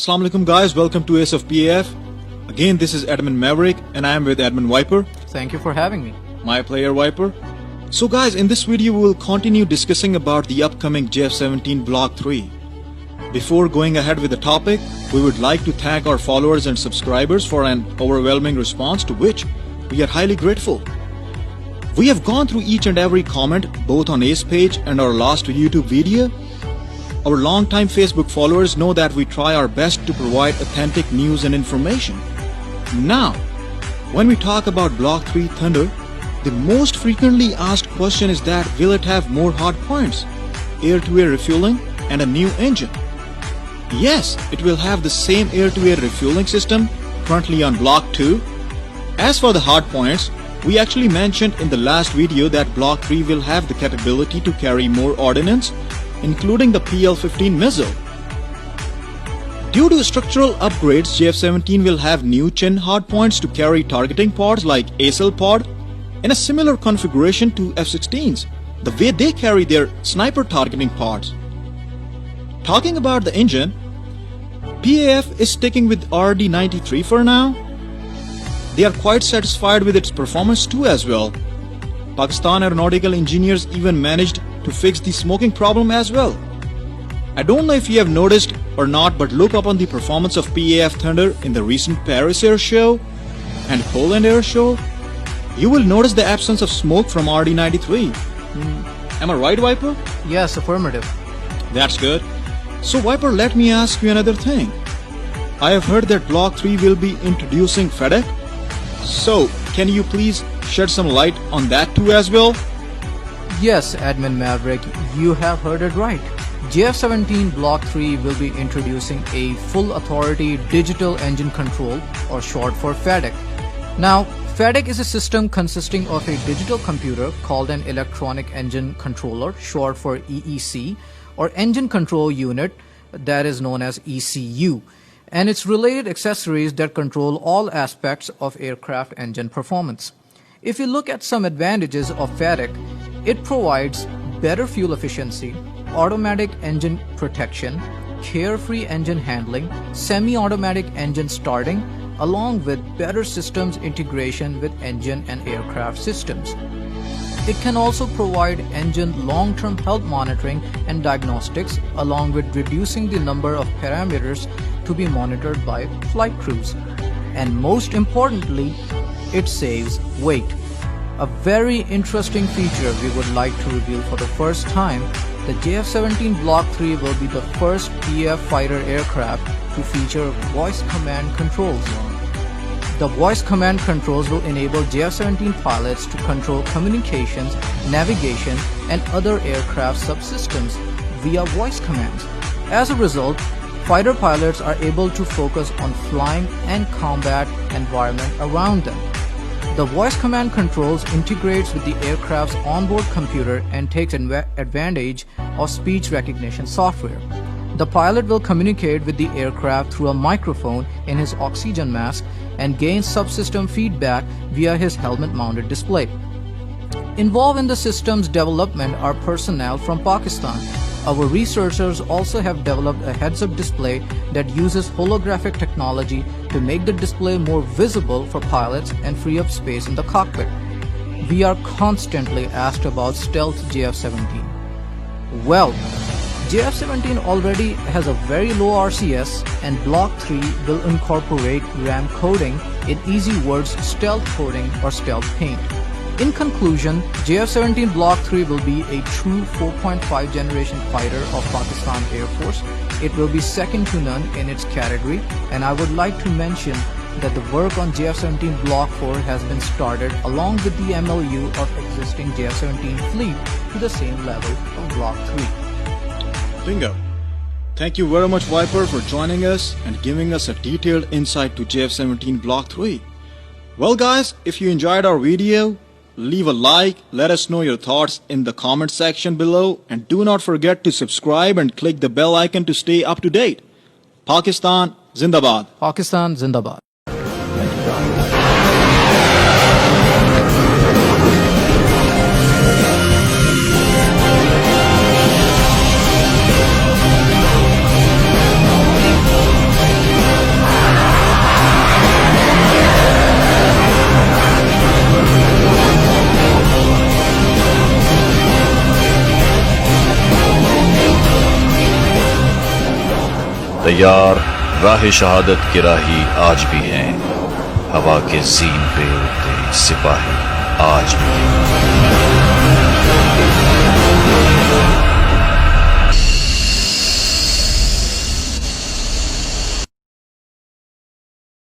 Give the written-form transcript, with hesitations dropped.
Assalamu alaikum guys, welcome to Ace of PAF. Again, this is Admin Maverick and I am with Admin Viper. Thank you for having me. My player Viper. So guys, in this video we will continue discussing about the upcoming JF-17 Block 3. Before going ahead with the topic, we would like to thank our followers and subscribers for an overwhelming response to which we are highly grateful. We have gone through each and every comment both on Ace page and our last YouTube video. Our long-time Facebook followers know that we try our best to provide authentic news and information. Now, when we talk about Block 3 Thunder, the most frequently asked question is that will it have more hard points, air-to-air refueling, and a new engine? Yes, it will have the same air-to-air refueling system currently on Block 2. As for the hard points, we actually mentioned in the last video that Block 3 will have the capability to carry more ordnance, including the PL-15 missile. Due to structural upgrades, JF-17 will have new chin hardpoints to carry targeting pods like ACEL pod in a similar configuration to F-16s, the way they carry their sniper targeting pods. Talking about the engine, PAF is sticking with RD-93 for now. They are quite satisfied with its performance too as well. Pakistan aeronautical engineers even managed to fix the smoking problem as well. I don't know if you have noticed or not, but look up on the performance of PAF Thunder in the recent Paris Air Show and Poland Air Show. You will notice the absence of smoke from RD-93. Am I right, Viper? Yes, affirmative. That's good. So Viper, let me ask you another thing. I have heard that Block 3 will be introducing FEDEC. So, can you please shed some light on that too as well? Yes, Admin Maverick, you have heard it right. JF-17 Block 3 will be introducing a full authority digital engine control, or short for FEDEC. Now, FEDEC is a system consisting of a digital computer called an electronic engine controller, short for EEC, or engine control unit, that is known as ECU, and its related accessories that control all aspects of aircraft engine performance. If you look at some advantages of FEDEC, it provides better fuel efficiency, automatic engine protection, carefree engine handling, semi-automatic engine starting, along with better systems integration with engine and aircraft systems. It can also provide engine long-term health monitoring and diagnostics, along with reducing the number of parameters to be monitored by flight crews. And most importantly, it saves weight. A very interesting feature we would like to reveal for the first time, the JF-17 Block 3 will be the first PAF fighter aircraft to feature voice command controls. The voice command controls will enable JF-17 pilots to control communications, navigation, and other aircraft subsystems via voice commands. As a result, fighter pilots are able to focus on flying and combat environment around them. The voice command controls integrates with the aircraft's onboard computer and takes advantage of speech recognition software. The pilot will communicate with the aircraft through a microphone in his oxygen mask and gain subsystem feedback via his helmet-mounted display. Involved in the system's development are personnel from Pakistan. Our researchers also have developed a heads-up display that uses holographic technology to make the display more visible for pilots and free up space in the cockpit. We are constantly asked about stealth JF-17. Well, JF-17 already has a very low RCS, and Block 3 will incorporate RAM coding, in easy words, stealth coding or stealth paint. In conclusion, JF-17 Block 3 will be a true 4.5 generation fighter of Pakistan Air Force. It will be second to none in its category, and I would like to mention that the work on JF-17 Block 4 has been started along with the MLU of existing JF-17 fleet to the same level of Block 3. Bingo. Thank you very much Viper for joining us and giving us a detailed insight to JF-17 Block 3. Well guys, if you enjoyed our video, leave a like, let us know your thoughts in the comment section below, and do not forget to subscribe and click the bell icon to stay up to date. Pakistan Zindabad. Pakistan Zindabad. तैयार, राह शहादत के राही आज भी हैं, हवा के gene पे उड़ते सिपाही आज भी हैं।